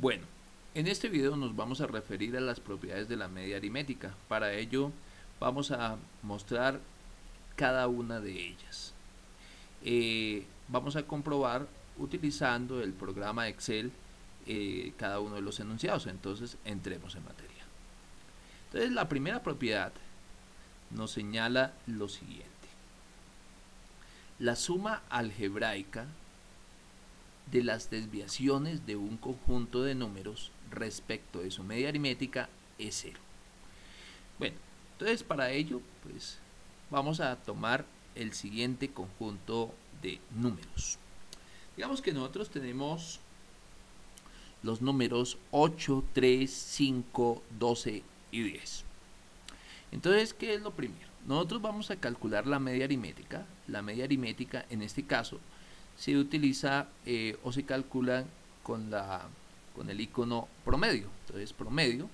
Bueno, en este video nos vamos a referir a las propiedades de la media aritmética. Para ello vamos a mostrar cada una de ellas. Vamos a comprobar utilizando el programa Excel cada uno de los enunciados. Entonces entremos en materia. Entonces la primera propiedad nos señala lo siguiente: la suma algebraica de las desviaciones de un conjunto de números respecto de su media aritmética es 0. Bueno, entonces para ello pues vamos a tomar el siguiente conjunto de números. Digamos que nosotros tenemos los números 8, 3, 5, 12 y 10. Entonces, ¿qué es lo primero? Nosotros vamos a calcular la media aritmética. La media aritmética en este caso se utiliza o se calcula con el icono promedio. Entonces promedio,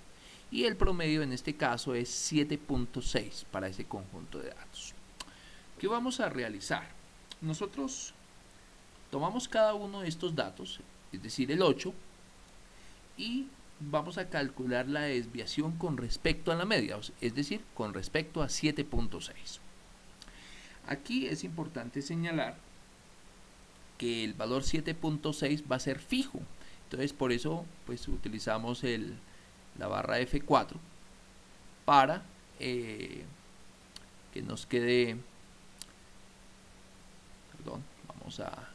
y el promedio en este caso es 7.6 para ese conjunto de datos. ¿Qué vamos a realizar? Nosotros tomamos cada uno de estos datos, es decir el 8, y vamos a calcular la desviación con respecto a la media, es decir, con respecto a 7.6. Aquí es importante señalar que el valor 7.6 va a ser fijo. Entonces por eso pues utilizamos la barra F4 para que nos quede, perdón, vamos a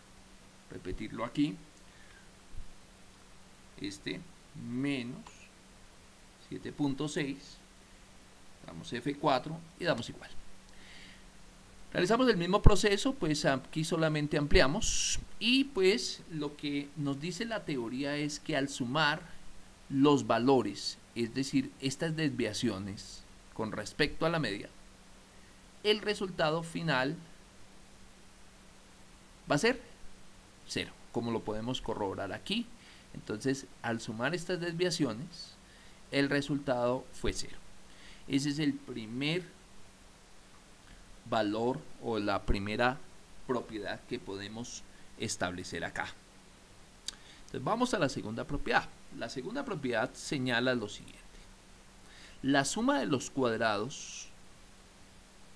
repetirlo aquí, menos 7.6, damos F4 y damos igual. Realizamos el mismo proceso, pues aquí solamente ampliamos, y pues lo que nos dice la teoría es que al sumar los valores, es decir, estas desviaciones con respecto a la media, el resultado final va a ser 0, como lo podemos corroborar aquí. Entonces, al sumar estas desviaciones, el resultado fue 0. Ese es el primer valor o la primera propiedad que podemos establecer acá. Entonces vamos a la segunda propiedad. La segunda propiedad señala lo siguiente: la suma de los cuadrados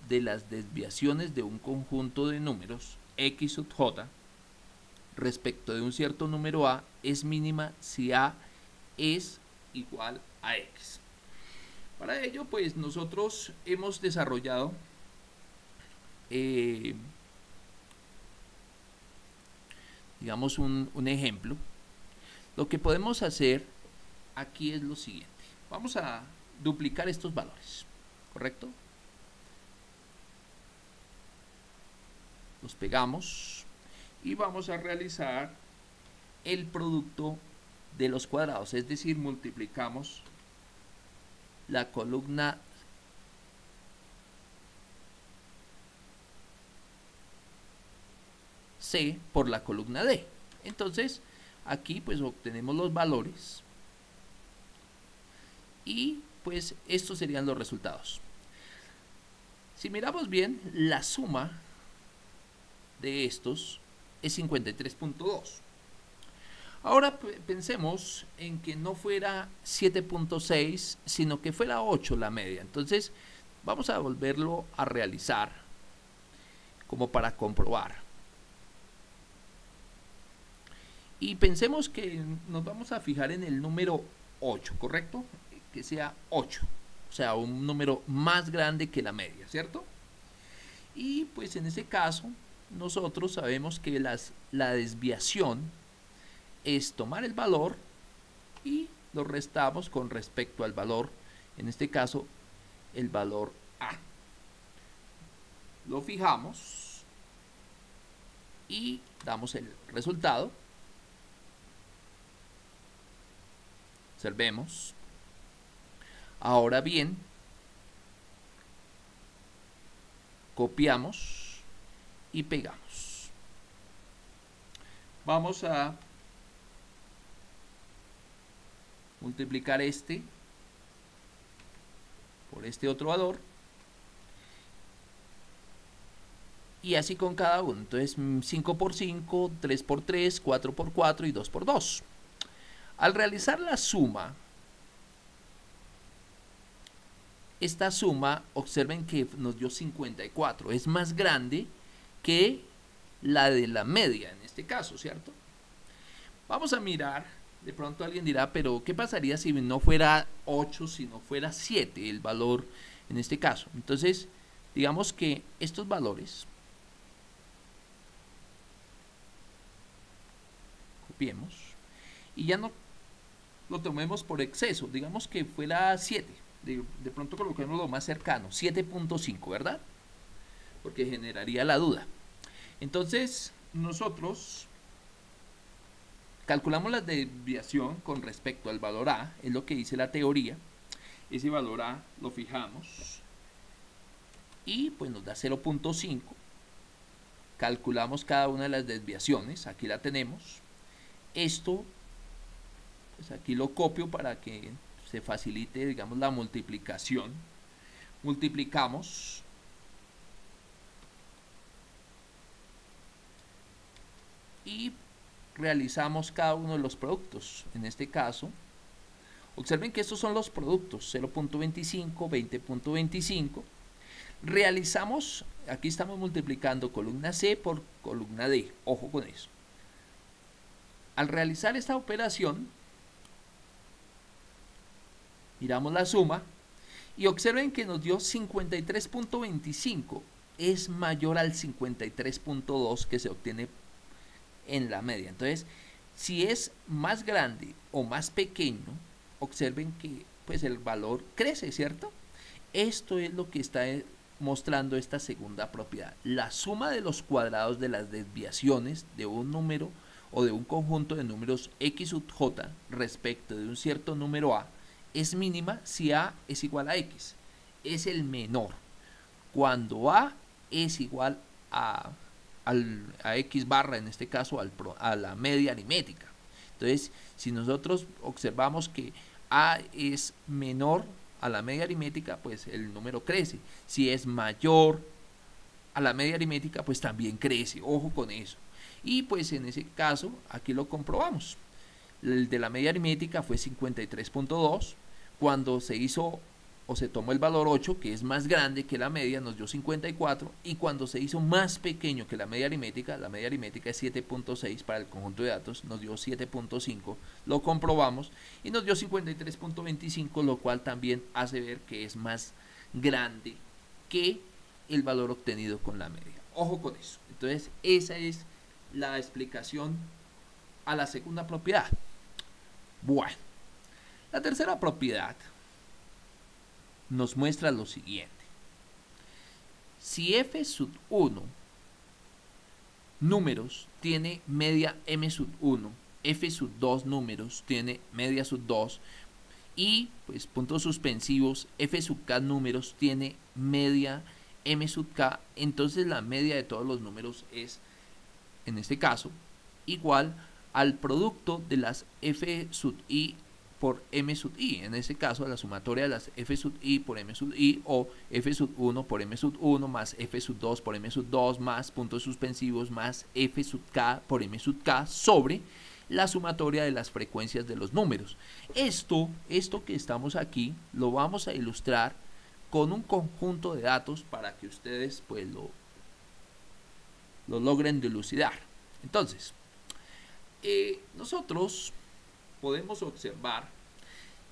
de las desviaciones de un conjunto de números x sub j respecto de un cierto número a es mínima si a es igual a x. Para ello pues nosotros hemos desarrollado digamos un ejemplo. Lo que podemos hacer aquí es lo siguiente: vamos a duplicar estos valores, ¿correcto? Los pegamos y vamos a realizar el producto de los cuadrados, es decir, multiplicamos la columna C por la columna D. Entonces aquí pues obtenemos los valores y pues estos serían los resultados. Si miramos bien, la suma de estos es 53.2. Ahora pensemos en que no fuera 7.6, sino que fuera 8 la media. Entonces vamos a volverlo a realizar como para comprobar. Y pensemos que nos vamos a fijar en el número 8, ¿correcto? Que sea 8, o sea, un número más grande que la media, ¿cierto? Y pues en ese caso nosotros sabemos que la desviación es tomar el valor y lo restamos con respecto al valor, en este caso el valor A. Lo fijamos y damos el resultado. Observemos. Ahora bien, copiamos y pegamos. Vamos a multiplicar este por este otro valor y así con cada uno. Entonces 5 por 5, 3 por 3, 4 por 4 y 2 por 2. Al realizar la suma, esta suma, observen que nos dio 54, es más grande que la de la media en este caso, ¿cierto? Vamos a mirar, de pronto alguien dirá, pero ¿qué pasaría si no fuera 8, si no fuera 7 el valor en este caso? Entonces, digamos que estos valores, copiemos, y ya no lo tomemos por exceso, digamos que fuera 7, de pronto coloquemos lo más cercano, 7.5, ¿verdad? Porque generaría la duda. Entonces, nosotros calculamos la desviación con respecto al valor A, es lo que dice la teoría. Ese valor A lo fijamos y pues nos da 0.5. Calculamos cada una de las desviaciones, aquí la tenemos. Esto, pues aquí lo copio para que se facilite, digamos, la multiplicación. Multiplicamos y realizamos cada uno de los productos. En este caso, observen que estos son los productos, 0.25, 20.25. Realizamos, aquí estamos multiplicando columna C por columna D, ojo con eso. Al realizar esta operación, miramos la suma y observen que nos dio 53.25, es mayor al 53.2 que se obtiene en la media. Entonces, si es más grande o más pequeño, observen que pues el valor crece, ¿cierto? Esto es lo que está mostrando esta segunda propiedad. La suma de los cuadrados de las desviaciones de un número o de un conjunto de números x sub j respecto de un cierto número a es mínima si a es igual a x. Es el menor cuando a es igual a x barra, en este caso a la media aritmética. Entonces, si nosotros observamos que a es menor a la media aritmética, pues el número crece. Si es mayor a la media aritmética, pues también crece. Ojo con eso. Y pues en ese caso, aquí lo comprobamos. El de la media aritmética fue 53.2. Cuando se hizo o se tomó el valor 8, que es más grande que la media, nos dio 54, y cuando se hizo más pequeño que la media aritmética es 7.6 para el conjunto de datos, nos dio 7.5, lo comprobamos y nos dio 53.25, lo cual también hace ver que es más grande que el valor obtenido con la media. Ojo con eso. Entonces, esa es la explicación a la segunda propiedad. Bueno, la tercera propiedad nos muestra lo siguiente. Si f sub 1 números tiene media m sub 1, f sub 2 números tiene media sub 2 y pues puntos suspensivos, f sub k números tiene media m sub k, entonces la media de todos los números es, en este caso, igual al producto de las f sub i por m sub i, en este caso la sumatoria de las f sub i por m sub i, o f sub 1 por m sub 1 más f sub 2 por m sub 2 más puntos suspensivos más f sub k por m sub k sobre la sumatoria de las frecuencias de los números. Esto que estamos aquí lo vamos a ilustrar con un conjunto de datos para que ustedes pues lo logren dilucidar. Entonces, nosotros podemos observar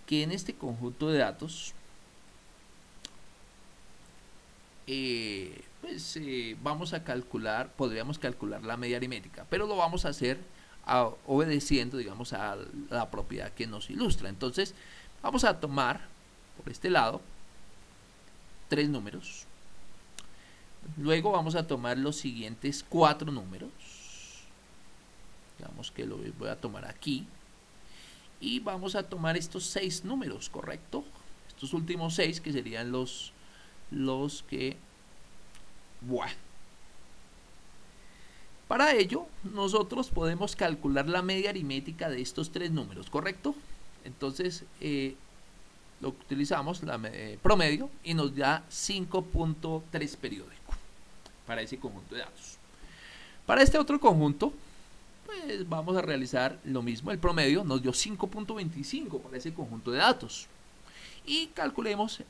que en este conjunto de datos vamos a calcular, podríamos calcular la media aritmética, pero lo vamos a hacer obedeciendo, digamos, a la propiedad que nos ilustra. Entonces, vamos a tomar por este lado 3 números, luego vamos a tomar los siguientes 4 números, digamos que lo voy a tomar aquí, y vamos a tomar estos 6 números, ¿correcto? Estos últimos 6 que serían los que, bueno, para ello nosotros podemos calcular la media aritmética de estos 3 números, ¿correcto? Entonces lo utilizamos, la promedio, y nos da 5.3 periódico para ese conjunto de datos. Para este otro conjunto, pues vamos a realizar lo mismo. El promedio nos dio 5.25 para ese conjunto de datos. Y calculemos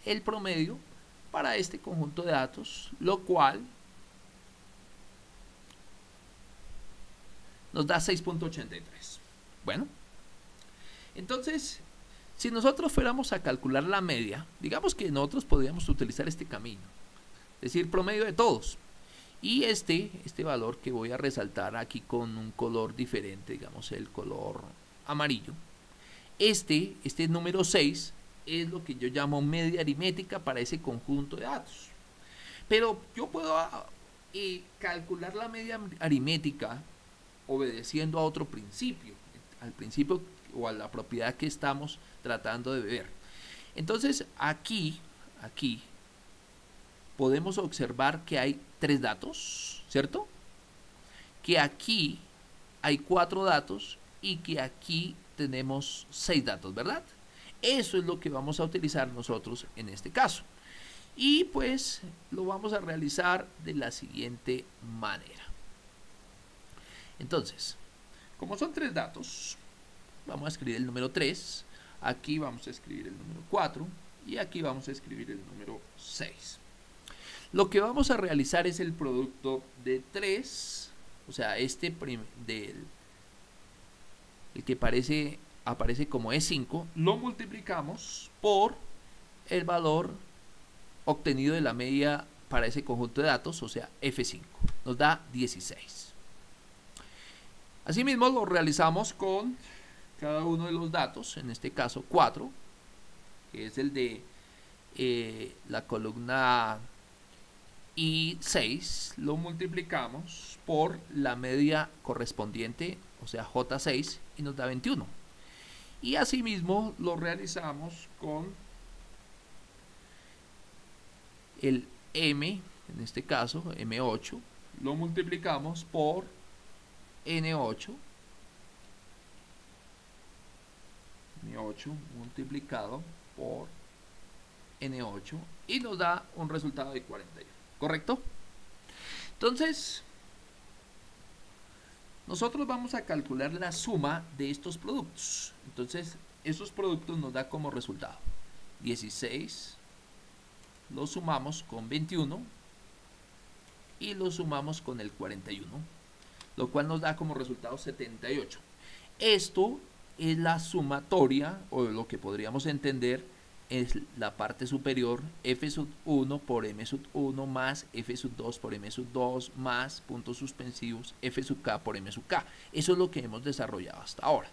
el promedio para este conjunto de datos, lo cual nos da 6.83. Bueno, entonces, si nosotros fuéramos a calcular la media, digamos que nosotros podríamos utilizar este camino, es decir, promedio de todos. Y este valor que voy a resaltar aquí con un color diferente, digamos el color amarillo, este número 6 es lo que yo llamo media aritmética para ese conjunto de datos. Pero yo puedo calcular la media aritmética obedeciendo a otro principio, al principio o a la propiedad que estamos tratando de ver. Entonces aquí podemos observar que hay 3 datos, ¿cierto? Que aquí hay 4 datos y que aquí tenemos 6 datos, ¿verdad? Eso es lo que vamos a utilizar nosotros en este caso. Y pues lo vamos a realizar de la siguiente manera. Entonces, como son 3 datos, vamos a escribir el número 3, aquí vamos a escribir el número 4 y aquí vamos a escribir el número 6. Lo que vamos a realizar es el producto de 3, o sea, el que aparece como E5, lo multiplicamos por el valor obtenido de la media para ese conjunto de datos, o sea, F5, nos da 16. Asimismo lo realizamos con cada uno de los datos, en este caso 4, que es el de la columna I6, lo multiplicamos por la media correspondiente, o sea J6, y nos da 21. Y asimismo lo realizamos con el M, en este caso M8, lo multiplicamos por N8, M8 multiplicado por N8 y nos da un resultado de 41, ¿correcto? Entonces, nosotros vamos a calcular la suma de estos productos. Entonces, esos productos nos da como resultado 16, lo sumamos con 21 y lo sumamos con el 41, lo cual nos da como resultado 78. Esto es la sumatoria, o lo que podríamos entender es la parte superior, F1 por M1 más F2 por M2 más puntos suspensivos F(k) por M(k). Eso es lo que hemos desarrollado hasta ahora.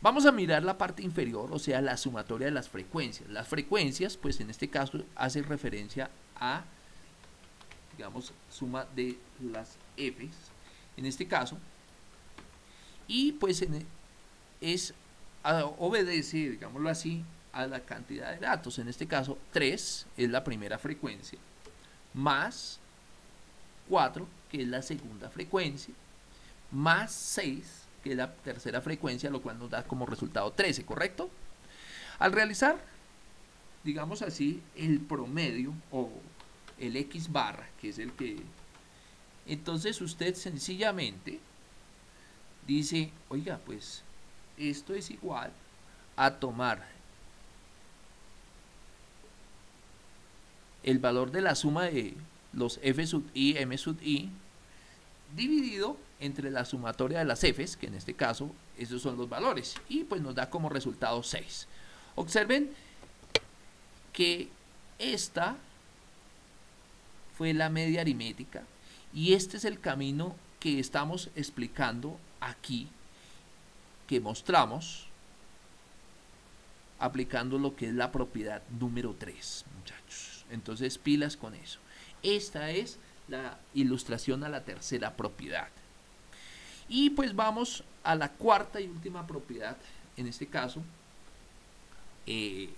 Vamos a mirar la parte inferior, o sea, la sumatoria de las frecuencias. Las frecuencias, pues en este caso, hace referencia a, digamos, suma de las Fs, en este caso, y pues obedece, digámoslo así, a la cantidad de datos. En este caso 3 es la primera frecuencia, más 4 que es la segunda frecuencia, más 6 que es la tercera frecuencia, lo cual nos da como resultado 13, ¿correcto? Al realizar, digamos así, el promedio o el X barra, que es el que... Entonces usted sencillamente dice, oiga, pues esto es igual a tomar el valor de la suma de los F sub i, M sub i, dividido entre la sumatoria de las Fs, que en este caso esos son los valores, y pues nos da como resultado 6. Observen que esta fue la media aritmética y este es el camino que estamos explicando aquí, que mostramos aplicando lo que es la propiedad número 3, muchachos. Entonces, pilas con eso. Esta es la ilustración a la tercera propiedad. Y pues vamos a la cuarta y última propiedad, en este caso, que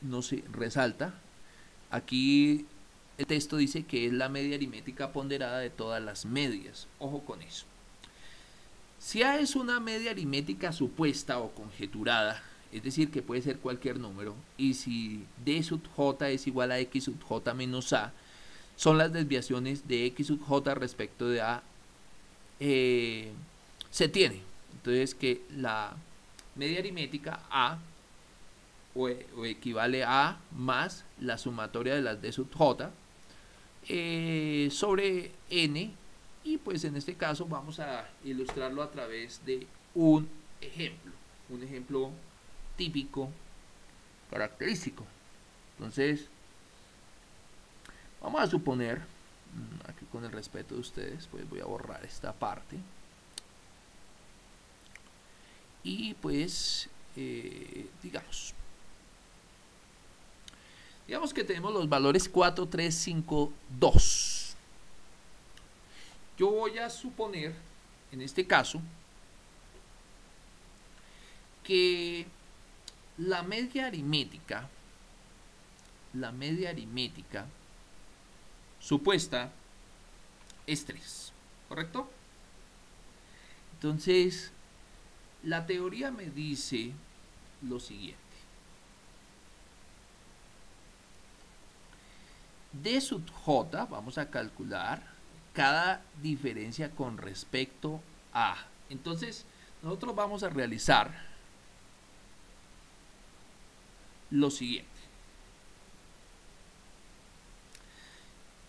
nos resalta. Aquí el texto dice que es la media aritmética ponderada de todas las medias. Ojo con eso. Si A es una media aritmética supuesta o conjeturada, es decir, que puede ser cualquier número, y si D sub J es igual a X sub J menos A, son las desviaciones de X sub J respecto de A se tiene. Entonces que la media aritmética A o equivale a más la sumatoria de las D sub J sobre N, y pues en este caso vamos a ilustrarlo a través de un ejemplo típico característico. Entonces vamos a suponer, aquí con el respeto de ustedes, pues voy a borrar esta parte y pues digamos que tenemos los valores 4, 3, 5, 2. Yo voy a suponer, en este caso, que la media aritmética supuesta es 3, ¿correcto? Entonces, la teoría me dice lo siguiente. D sub J, vamos a calcular cada diferencia con respecto a. Entonces, nosotros vamos a realizar lo siguiente.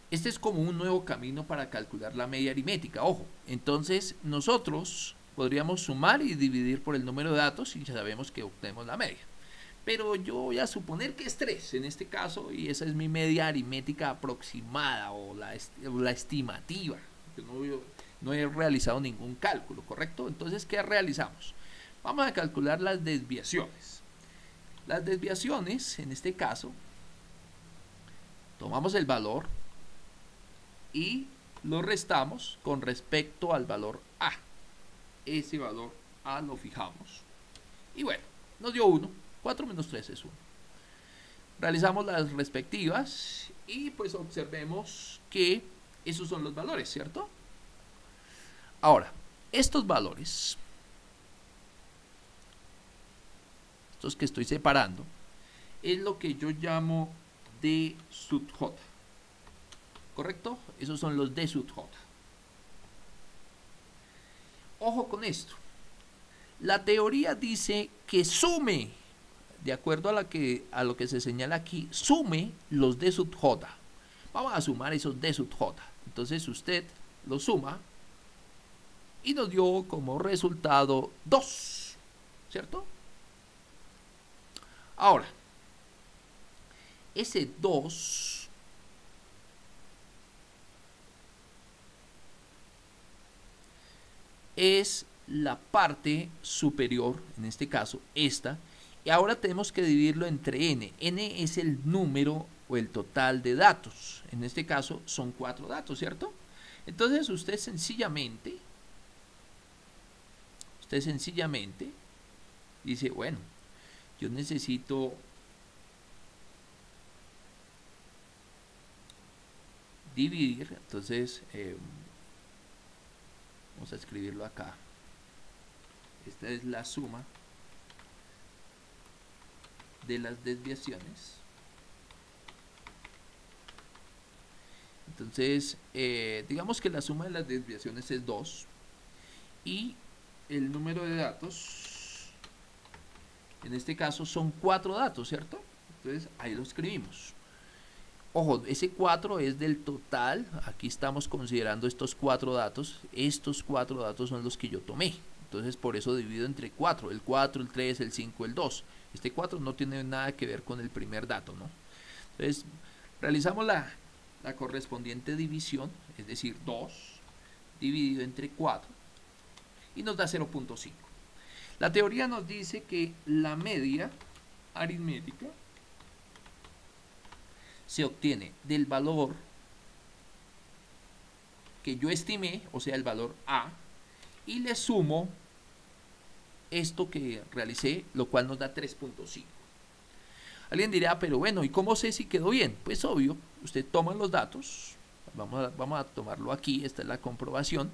Este es como un nuevo camino para calcular la media aritmética, ojo. Entonces, nosotros podríamos sumar y dividir por el número de datos y ya sabemos que obtenemos la media. Pero yo voy a suponer que es 3 en este caso, y esa es mi media aritmética aproximada o la estimativa. No he realizado ningún cálculo, ¿correcto? Entonces, ¿qué realizamos? Vamos a calcular las desviaciones. Las desviaciones, en este caso, tomamos el valor y lo restamos con respecto al valor A. Ese valor A lo fijamos. Y bueno, nos dio 1. 4 menos 3 es 1. Realizamos las respectivas y pues observemos que esos son los valores, ¿cierto? Ahora, estos valores, estos que estoy separando, es lo que yo llamo D sub J. ¿Correcto? Esos son los D sub J. Ojo con esto. La teoría dice que sume, de acuerdo a lo que se señala aquí, sume los D sub J. Vamos a sumar esos D sub J. Entonces usted lo suma y nos dio como resultado 2, ¿cierto? Ahora, ese 2 es la parte superior, en este caso esta, y ahora tenemos que dividirlo entre n. N es el número o el total de datos. En este caso son 4 datos, ¿cierto? Entonces usted sencillamente dice, bueno, yo necesito dividir, entonces vamos a escribirlo acá. Esta es la suma de las desviaciones. Entonces, digamos que la suma de las desviaciones es 2 y el número de datos, en este caso son 4 datos, ¿cierto? Entonces, ahí lo escribimos. Ojo, ese 4 es del total. Aquí estamos considerando estos 4 datos. Estos 4 datos son los que yo tomé. Entonces, por eso divido entre 4. El 4, el 3, el 5, el 2. Este 4 no tiene nada que ver con el primer dato, ¿no? Entonces, realizamos la correspondiente división, es decir, 2 dividido entre 4, y nos da 0.5. La teoría nos dice que la media aritmética se obtiene del valor que yo estimé, o sea, el valor A, y le sumo esto que realicé, lo cual nos da 3.5. Alguien dirá, pero bueno, ¿y cómo sé si quedó bien? Pues obvio, usted toma los datos, vamos a tomarlo aquí, esta es la comprobación,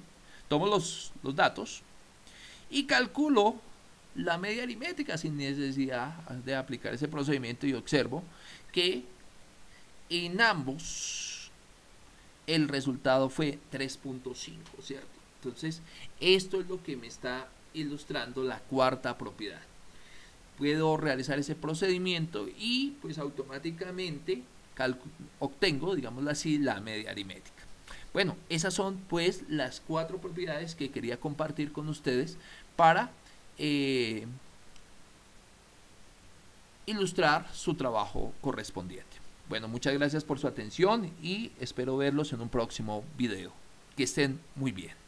tomo los datos y calculo la media aritmética sin necesidad de aplicar ese procedimiento, y observo que en ambos el resultado fue 3.5, ¿cierto? Entonces, esto es lo que me está ilustrando la cuarta propiedad. Puedo realizar ese procedimiento y pues automáticamente obtengo, digámoslo así, la media aritmética. Bueno, esas son pues las 4 propiedades que quería compartir con ustedes para ilustrar su trabajo correspondiente. Bueno, muchas gracias por su atención y espero verlos en un próximo video. Que estén muy bien.